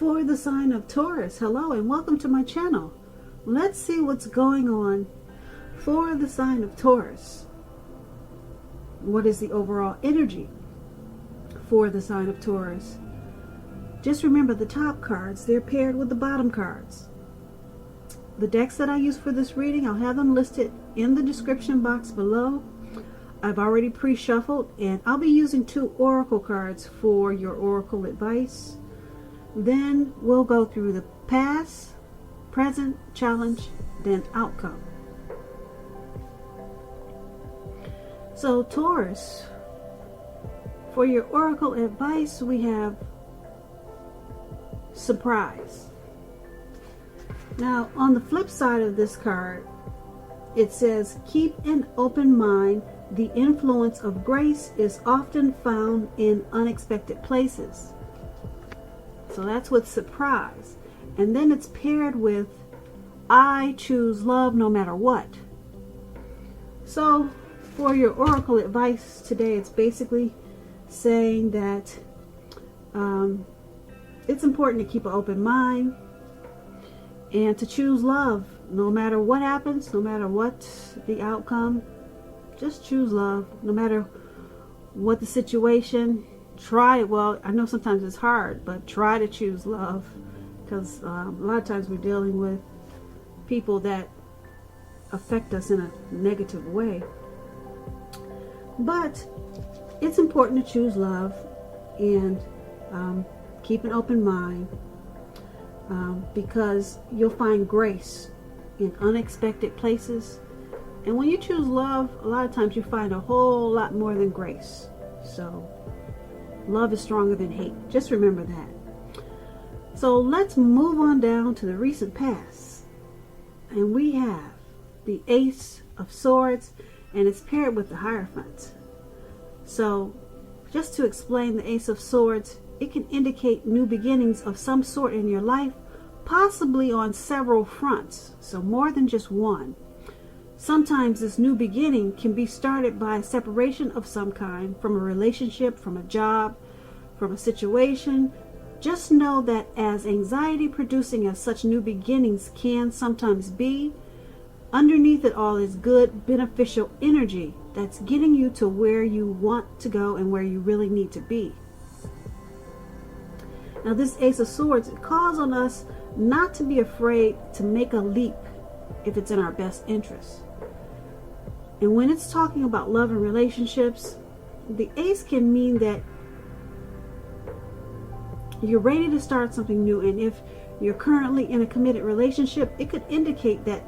For the sign of Taurus, hello and welcome to my channel. Let's see what's going on for the sign of Taurus. What is the overall energy for the sign of Taurus? Just remember the top cards, they're paired with the bottom cards. The decks that I use for this reading, I'll have them listed in the description box below. I've already pre-shuffled and I'll be using 2 oracle cards for your oracle advice. Then we'll go through the past, present, challenge, then outcome. So Taurus, for your oracle advice, we have surprise. Now on the flip side of this card, it says keep an open mind. The influence of grace is often found in unexpected places. So that's with surprise. And then it's paired with I choose love no matter what. So for your oracle advice today, it's basically saying that it's important to keep an open mind and to choose love no matter what happens, no matter what the outcome. Just choose love no matter what the situation. Try it. Well, I know sometimes it's hard, but try to choose love, because a lot of times we're dealing with people that affect us in a negative way. But it's important to choose love and keep an open mind, because you'll find grace in unexpected places. And when you choose love, a lot of times you find a whole lot more than grace. So love is stronger than hate. Just remember that. So let's move on down to the recent past. And we have the Ace of Swords, and it's paired with the Hierophant. So just to explain the Ace of Swords, it can indicate new beginnings of some sort in your life, possibly on several fronts, so more than just one. Sometimes this new beginning can be started by a separation of some kind, from a relationship, from a job, from a situation. Just know that as anxiety producing as such new beginnings can sometimes be, underneath it all is good, beneficial energy that's getting you to where you want to go and where you really need to be. Now this Ace of Swords, it calls on us not to be afraid to make a leap if it's in our best interest. And when it's talking about love and relationships, the Ace can mean that you're ready to start something new. And if you're currently in a committed relationship, it could indicate that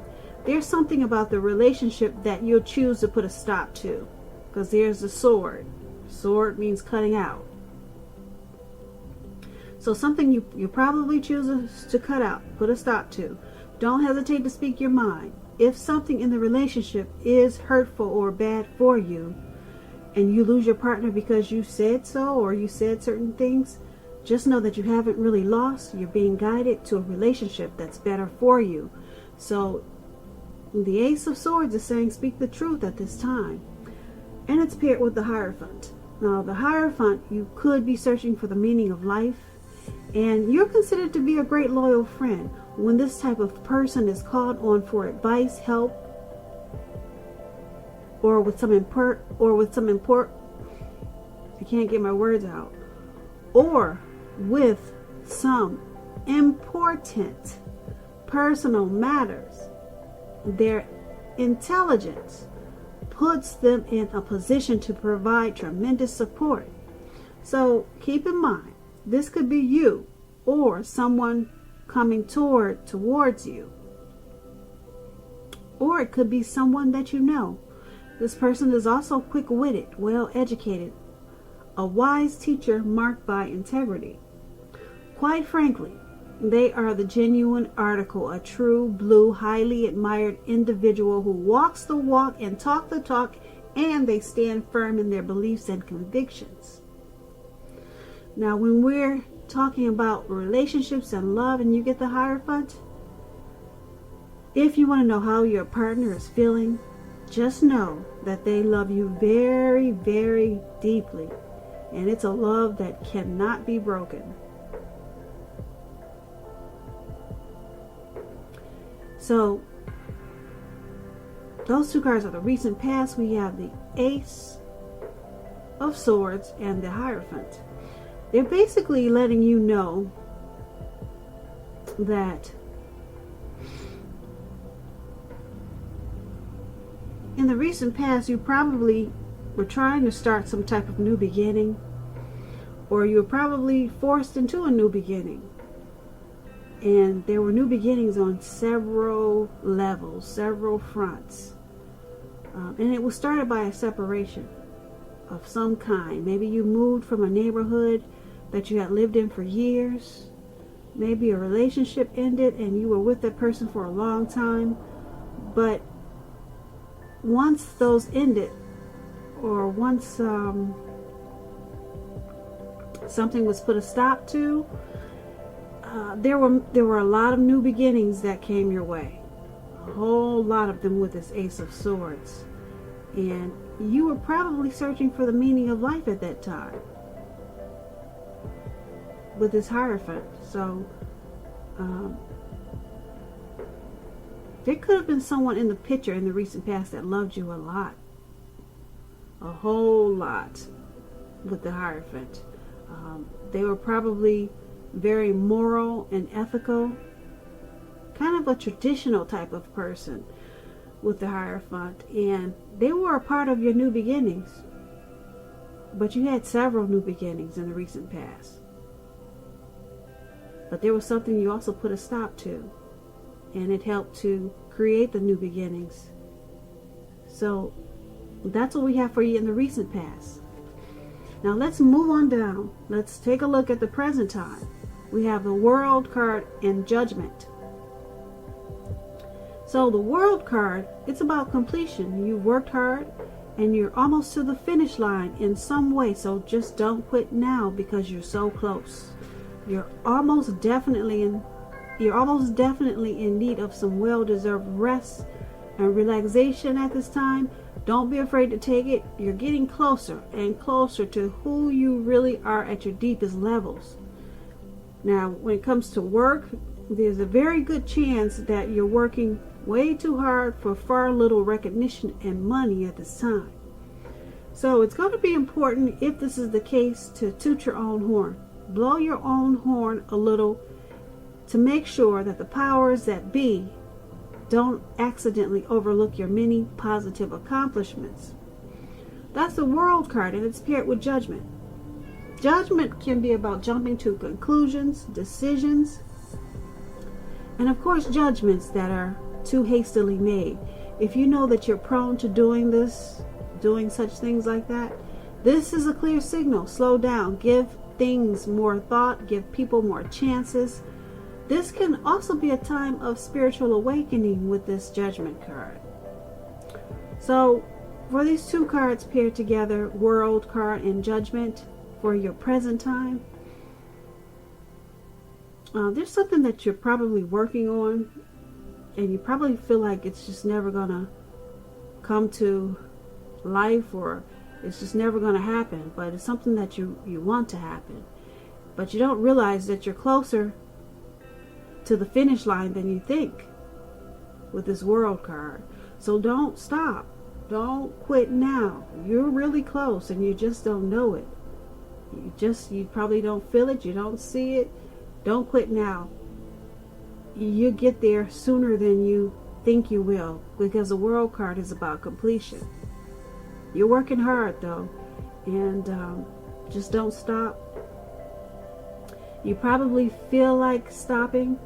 there's something about the relationship that you'll choose to put a stop to, because there's the sword. Sword means cutting out. So something you probably choose to cut out, put a stop to. Don't hesitate to speak your mind. If something in the relationship is hurtful or bad for you, and you lose your partner because you said so, or you said certain things, just know that you haven't really lost. You're being guided to a relationship that's better for you. So the Ace of Swords is saying speak the truth at this time. And it's paired with the Hierophant. Now the Hierophant, you could be searching for the meaning of life, and you're considered to be a great loyal friend. When this type of person is called on for advice, help, or with some I can't get my words out, or with some important personal matters, their intelligence puts them in a position to provide tremendous support. So keep in mind, this could be you or someone coming towards you, or it could be someone that you know. This person is also quick-witted, well-educated, a wise teacher marked by integrity. Quite frankly, they are the genuine article, a true blue, highly admired individual who walks the walk and talk the talk, and they stand firm in their beliefs and convictions. Now when we're talking about relationships and love and you get the Hierophant, if you want to know how your partner is feeling, just know that they love you very, very deeply, and it's a love that cannot be broken. So those two cards are the recent past. We have the Ace of Swords and the Hierophant. They're basically letting you know that in the recent past you probably were trying to start some type of new beginning, or you were probably forced into a new beginning. And there were new beginnings on several levels, several fronts. And it was started by a separation of some kind. Maybe you moved from a neighborhood that you had lived in for years. Maybe a relationship ended and you were with that person for a long time. But once those ended, or once something was put a stop to, there were a lot of new beginnings that came your way. A whole lot of them with this Ace of Swords. And you were probably searching for the meaning of life at that time with this Hierophant. So there could have been someone in the picture in the recent past that loved you a lot. A whole lot with the Hierophant. They were probably very moral and ethical, kind of a traditional type of person with the Hierophant, and they were a part of your new beginnings. But you had several new beginnings in the recent past. But there was something you also put a stop to, and it helped to create the new beginnings. So that's what we have for you in the recent past. Now let's move on down. Let's take a look at the present time. We have the World card and Judgment. So the World card, it's about completion. You worked hard and you're almost to the finish line in some way. So just don't quit now because you're so close. You're almost definitely in need of some well-deserved rest and relaxation at this time. Don't be afraid to take it. You're getting closer and closer to who you really are at your deepest levels. Now, when it comes to work, there's a very good chance that you're working way too hard for far little recognition and money at this time. So it's going to be important, if this is the case, to toot your own horn. Blow your own horn a little to make sure that the powers that be don't accidentally overlook your many positive accomplishments. That's the World card, and it's paired with Judgment. Judgment can be about jumping to conclusions, decisions, and of course judgments that are too hastily made. If you know that you're prone to doing such things like that, this is a clear signal. Slow down. Give things more thought. Give people more chances. This can also be a time of spiritual awakening with this Judgment card. So for these two cards paired together, World card and Judgment, for your present time, there's something that you're probably working on, and you probably feel like it's just never gonna come to life, or it's just never gonna happen, but it's something that you want to happen, but you don't realize that you're closer to the finish line than you think with this World card. So don't stop. Don't quit now. You're really close and you just don't know it. You probably don't feel it. You don't see it. Don't quit now. You get there sooner than you think you will, because the World card is about completion. You're working hard though, and just don't stop. You probably feel like stopping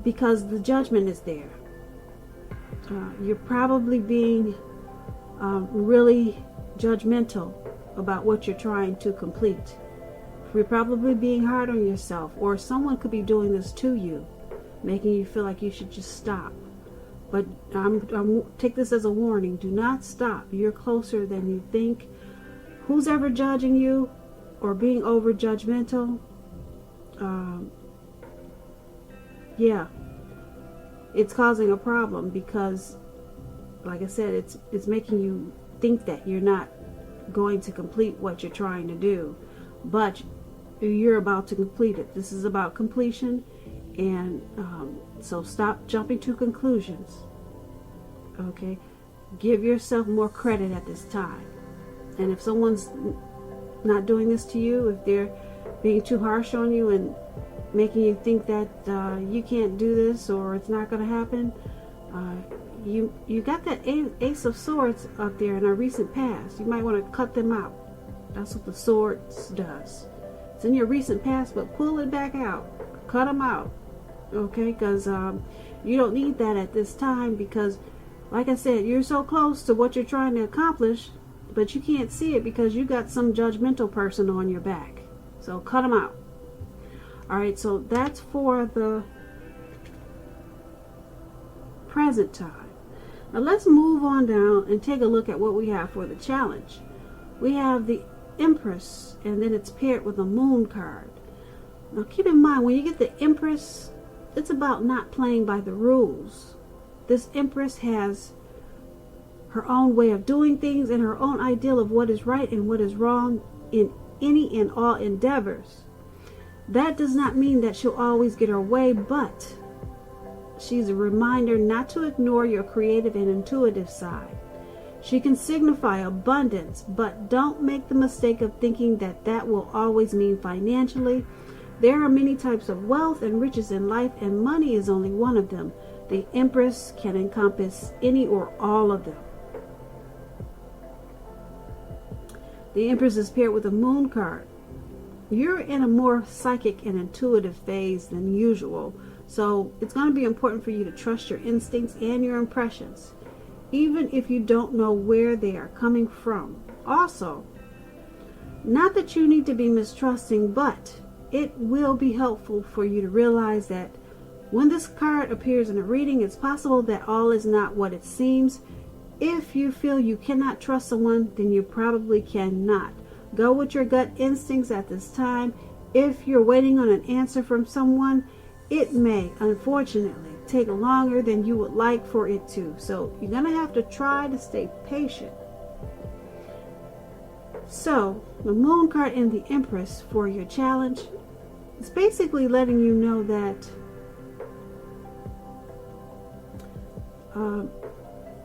because the Judgment is there. You're probably being really judgmental about what you're trying to complete. You're probably being hard on yourself, or someone could be doing this to you, making you feel like you should just stop. But take this as a warning. Do not stop. You're closer than you think. Who's ever judging you or being over judgmental? Yeah, it's causing a problem, because, like I said, it's making you think that you're not going to complete what you're trying to do, but you're about to complete it. This is about completion, And so stop jumping to conclusions. Okay, give yourself more credit at this time. And if someone's not doing this to you, if they're being too harsh on you and making you think that you can't do this or it's not going to happen, you got that Ace of Swords up there in our recent past. You might want to cut them out. That's what the Swords does. It's in your recent past, but pull it back out. Cut them out. Okay, because you don't need that at this time, because like I said, you're so close to what you're trying to accomplish, but you can't see it because you got some judgmental person on your back. So cut them out. Alright, so that's for the present time. Now let's move on down and take a look at what we have for the challenge. We have the Empress, and then it's paired with a Moon card. Now keep in mind, when you get the Empress, it's about not playing by the rules. This Empress has her own way of doing things and her own ideal of what is right and what is wrong in any and all endeavors. That does not mean that she'll always get her way, but she's a reminder not to ignore your creative and intuitive side. She can signify abundance, but don't make the mistake of thinking that that will always mean financially. There are many types of wealth and riches in life, and money is only one of them. The Empress can encompass any or all of them. The Empress is paired with a Moon card. You're in a more psychic and intuitive phase than usual, so it's going to be important for you to trust your instincts and your impressions, even if you don't know where they are coming from. Also, not that you need to be mistrusting, but it will be helpful for you to realize that when this card appears in a reading, it's possible that all is not what it seems. If you feel you cannot trust someone, then you probably cannot. Go with your gut instincts at this time. If you're waiting on an answer from someone, it may, unfortunately, take longer than you would like for it to. So you're going to have to try to stay patient. So the Moon card and the Empress for your challenge is basically letting you know that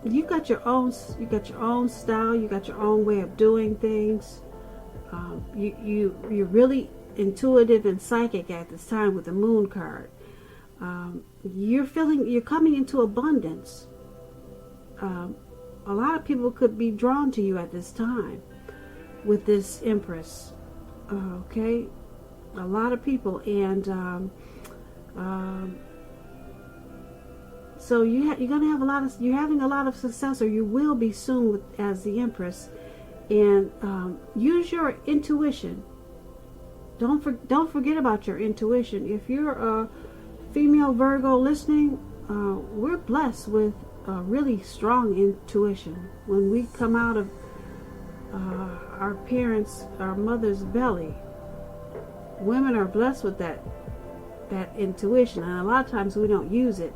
you got your own style, you got your own way of doing things. You're really intuitive and psychic at this time with the Moon card. You're coming into abundance. A lot of people could be drawn to you at this time with this Empress. Okay, a lot of people, and so you're having a lot of success, or you will be soon as the Empress. And use your intuition. Don't forget about your intuition. If you're a female Virgo listening, we're blessed with really strong intuition. When we come out of our mother's belly, women are blessed with that intuition, and a lot of times we don't use it.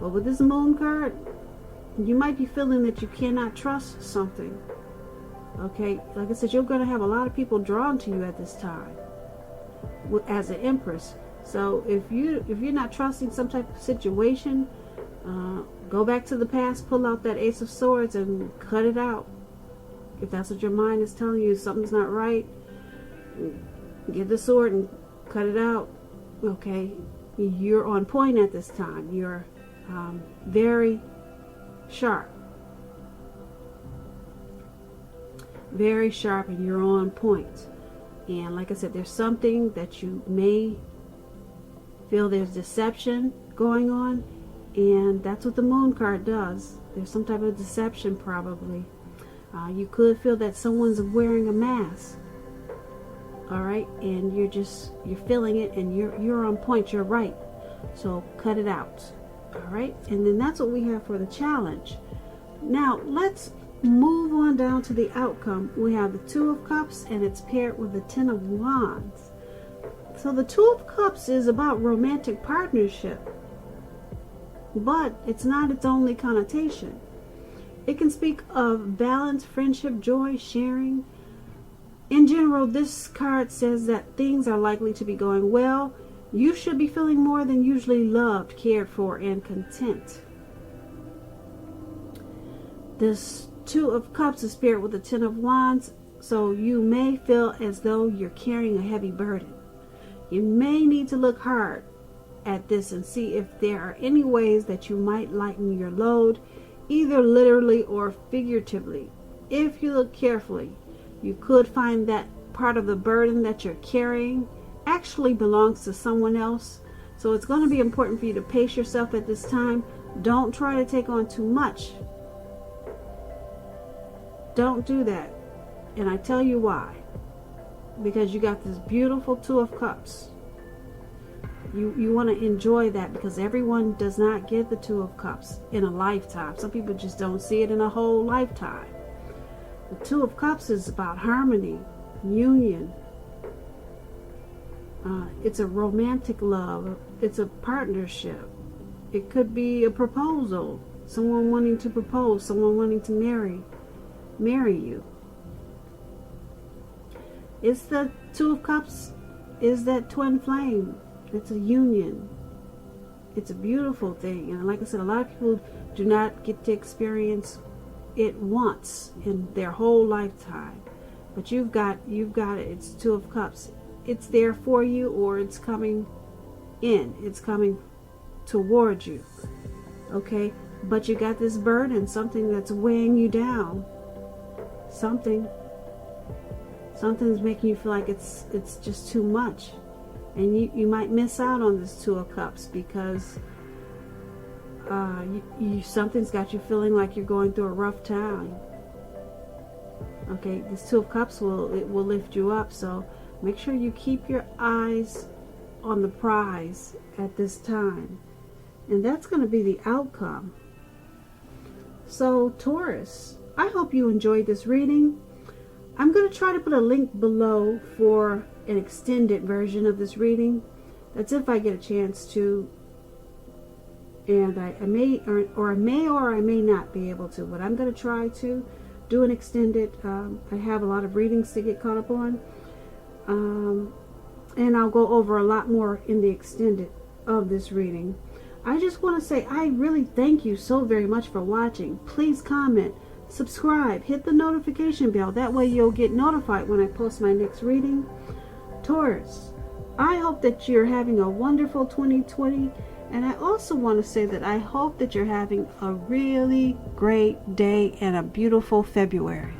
But with this Moon card, you might be feeling that you cannot trust something. Okay, like I said, you're going to have a lot of people drawn to you at this time as an Empress. So if you're not trusting some type of situation, go back to the past, pull out that Ace of Swords and cut it out. If that's what your mind is telling you, something's not right, get the sword and cut it out. Okay, you're on point at this time. You're very sharp. Very sharp, and you're on point. And like I said, there's something that you may feel there's deception going on, and that's what the Moon card does. There's some type of deception probably. You could feel that someone's wearing a mask. All right, and you're feeling it, and you're on point. You're right. So cut it out. All right, and then that's what we have for the challenge. Now let's move on down to the outcome. We have the Two of Cups, and it's paired with the Ten of Wands. So the Two of Cups is about romantic partnership, but it's not its only connotation. It can speak of balance, friendship, joy, sharing. In general, this card says that things are likely to be going well You should be feeling more than usually loved, cared for, and content. This Two of Cups is paired with the Ten of Wands, so you may feel as though you're carrying a heavy burden. You may need to look hard at this and see if there are any ways that you might lighten your load, either literally or figuratively. If you look carefully, you could find that part of the burden that you're carrying actually belongs to someone else. So it's going to be important for you to pace yourself at this time. Don't try to take on too much. Don't do that. And I tell you why. Because you got this beautiful Two of Cups. You want to enjoy that, because everyone does not get the Two of Cups in a lifetime. Some people just don't see it in a whole lifetime. The Two of Cups is about harmony, union. It's a romantic love. It's a partnership. It could be a proposal. Someone wanting to propose, someone wanting to marry you. It's the Two of Cups is that twin flame. It's a union. It's a beautiful thing. And like I said, a lot of people do not get to experience it once in their whole lifetime. But you've got it. It's Two of Cups. It's there for you, or it's coming in. It's coming towards you. Okay? But you got this burden, something that's weighing you down. Something's making you feel like it's just too much. And you might miss out on this Two of Cups because something's got you feeling like you're going through a rough time. Okay, this Two of Cups will lift you up. So make sure you keep your eyes on the prize at this time. And that's going to be the outcome. So Taurus, I hope you enjoyed this reading. I'm going to try to put a link below for an extended version of this reading. That's if I get a chance to. And I may or I may not be able to, but I'm going to try to do an extended. I have a lot of readings to get caught up on. And I'll go over a lot more in the extended of this reading. I just want to say I really thank you so very much for watching. Please comment, subscribe, hit the notification bell. That way you'll get notified when I post my next reading. Taurus, I hope that you're having a wonderful 2020. And I also want to say that I hope that you're having a really great day and a beautiful February.